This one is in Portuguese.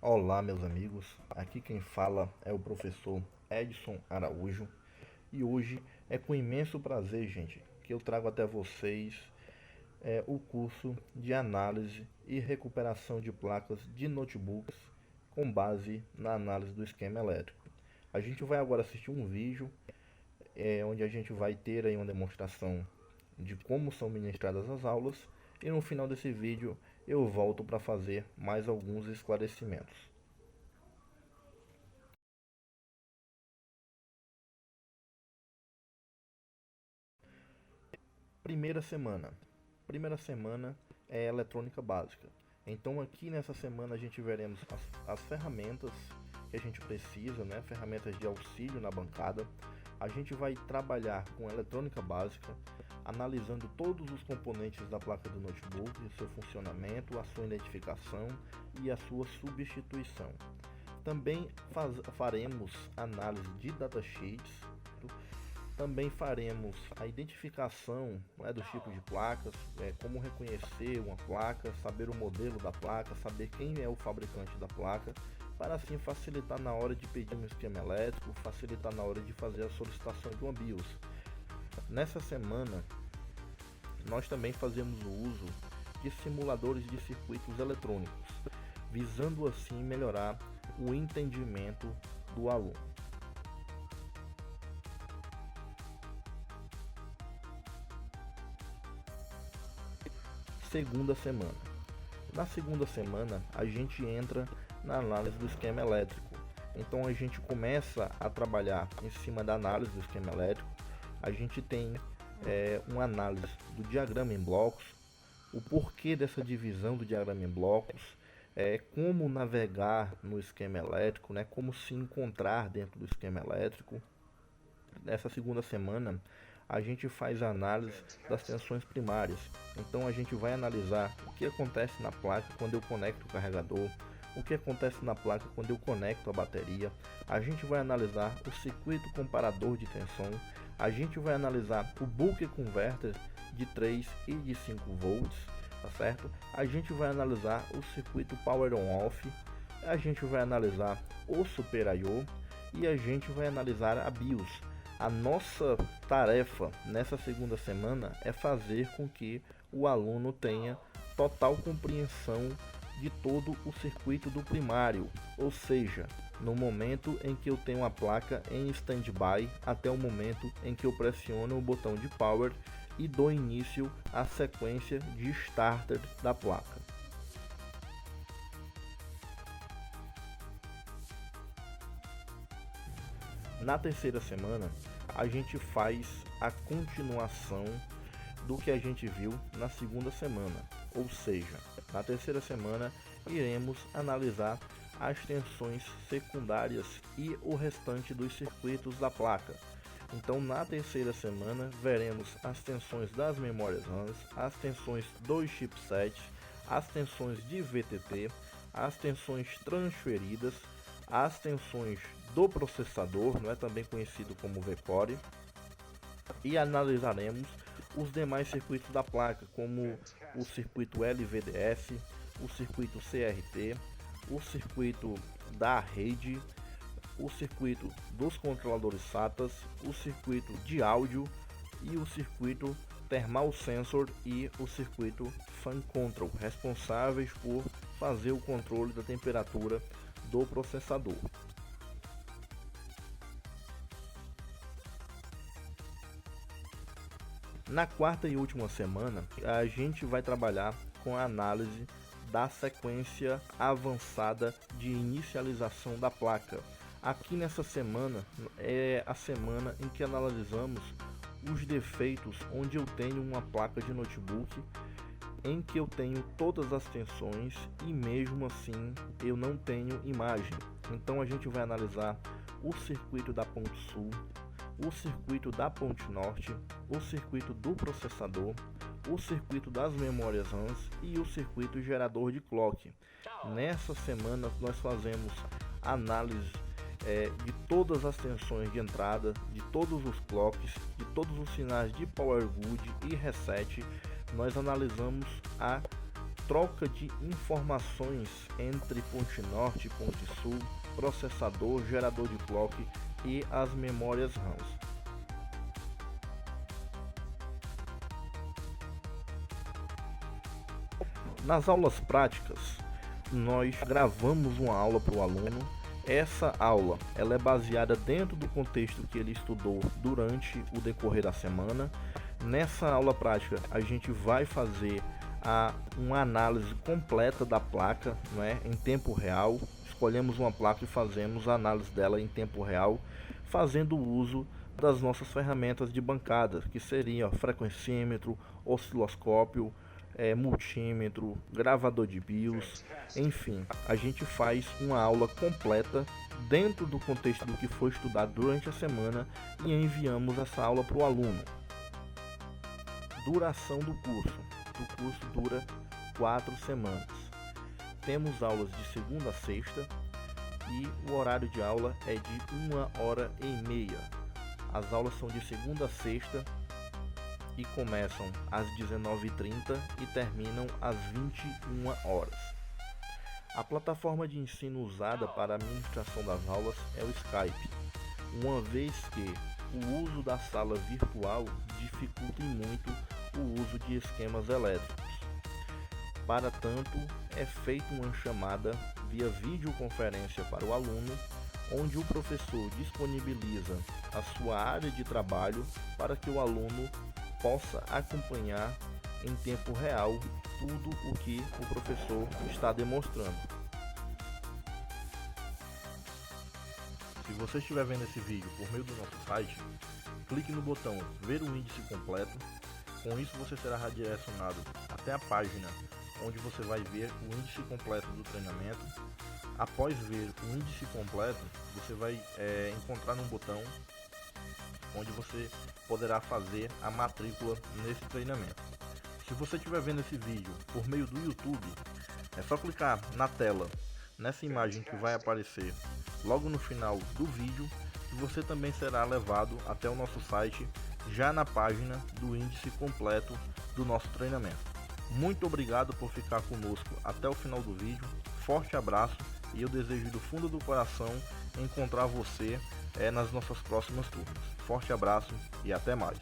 Olá, meus amigos. Aqui quem fala é o professor Edson Araújo e hoje é com imenso prazer, gente, que eu trago até vocês o curso de análise e recuperação de placas de notebooks com base na análise do esquema elétrico. A gente vai agora assistir um vídeo onde a gente vai ter aí uma demonstração de como são ministradas as aulas e no final desse vídeo eu volto para fazer mais alguns esclarecimentos. Primeira semana. Primeira semana é eletrônica básica. Então aqui nessa semana a gente veremos as ferramentas que a gente precisa, né? Ferramentas de auxílio na bancada. A gente vai trabalhar com eletrônica básica, analisando todos os componentes da placa do notebook, seu funcionamento, a sua identificação e a sua substituição. Também faremos análise de datasheets. Também faremos a identificação, né, dos tipos de placas, como reconhecer uma placa, saber o modelo da placa, saber quem é o fabricante da placa, para assim facilitar na hora de pedir um esquema elétrico, facilitar na hora de fazer a solicitação de uma BIOS. Nessa semana, nós também fazemos o uso de simuladores de circuitos eletrônicos, visando assim melhorar o entendimento do aluno. Segunda semana. Na segunda semana, a gente entra na análise do esquema elétrico. Então a gente começa a trabalhar em cima da análise do esquema elétrico. A gente tem uma análise do diagrama em blocos, o porquê dessa divisão do diagrama em blocos, como navegar no esquema elétrico, né, como se encontrar dentro do esquema elétrico. Nessa segunda semana, a gente faz a análise das tensões primárias. Então a gente vai analisar o que acontece na placa quando eu conecto o carregador, o que acontece na placa quando eu conecto a bateria. A gente vai analisar o circuito comparador de tensão, a gente vai analisar o buck converter de 3 e de 5 volts, tá certo? A gente vai analisar o circuito power on off, a gente vai analisar o super I/O e a gente vai analisar a BIOS. A nossa tarefa nessa segunda semana é fazer com que o aluno tenha total compreensão de todo o circuito do primário, ou seja, no momento em que eu tenho a placa em standby até o momento em que eu pressiono o botão de power e dou início à sequência de starter da placa. Na terceira semana, a gente faz a continuação do que a gente viu na segunda semana, ou seja, na terceira semana iremos analisar as tensões secundárias e o restante dos circuitos da placa. Então, na terceira semana, veremos as tensões das memórias RAMs, as tensões dos chipsets, as tensões de VTT, as tensões transferidas, as tensões do processador, não é também conhecido como VCore, e analisaremos os demais circuitos da placa, como o circuito LVDS, o circuito CRT, o circuito da rede, o circuito dos controladores SATAs, o circuito de áudio e o circuito Thermal Sensor e o circuito Fan Control, responsáveis por fazer o controle da temperatura do processador. Na quarta e última semana, a gente vai trabalhar com a análise da sequência avançada de inicialização da placa. Aqui nessa semana é a semana em que analisamos os defeitos onde eu tenho uma placa de notebook em que eu tenho todas as tensões e mesmo assim eu não tenho imagem. Então a gente vai analisar o circuito da ponte sul, o circuito da ponte norte, o circuito do processador, o circuito das memórias RAMs e o circuito gerador de clock. Nessa semana nós fazemos análise de todas as tensões de entrada, de todos os clocks, de todos os sinais de power good e reset. Nós analisamos a troca de informações entre ponte norte e ponte sul, processador, gerador de clock e as memórias RAMs. Nas aulas práticas, nós gravamos uma aula para o aluno. Essa aula ela é baseada dentro do contexto que ele estudou durante o decorrer da semana. Nessa aula prática, a gente vai fazer uma análise completa da placa, em tempo real. Escolhemos uma placa e fazemos a análise dela em tempo real, fazendo uso das nossas ferramentas de bancada, que seriam frequencímetro, osciloscópio, multímetro, gravador de BIOS, enfim, a gente faz uma aula completa dentro do contexto do que foi estudado durante a semana e enviamos essa aula para o aluno. Duração do curso. O curso dura 4 semanas. Temos aulas de segunda a sexta e o horário de aula é de 1h30. As aulas são de segunda a sexta e começam às 19h30 e terminam às 21 horas. A plataforma de ensino usada para a administração das aulas é o Skype, uma vez que o uso da sala virtual dificulta muito o uso de esquemas elétricos. Para tanto, é feita uma chamada via videoconferência para o aluno, onde o professor disponibiliza a sua área de trabalho para que o aluno possa acompanhar em tempo real tudo o que o professor está demonstrando. Se você estiver vendo esse vídeo por meio do nosso site, clique no botão Ver o índice completo. Com isso você será redirecionado até a página onde você vai ver o índice completo do treinamento. Após ver o índice completo, você vai encontrar um botão onde você poderá fazer a matrícula nesse treinamento. Se você estiver vendo esse vídeo por meio do YouTube, é só clicar na tela, nessa imagem que vai aparecer logo no final do vídeo, e você também será levado até o nosso site, já na página do índice completo do nosso treinamento. Muito obrigado por ficar conosco até o final do vídeo, forte abraço e eu desejo do fundo do coração encontrar você nas nossas próximas turmas. Forte abraço e até mais.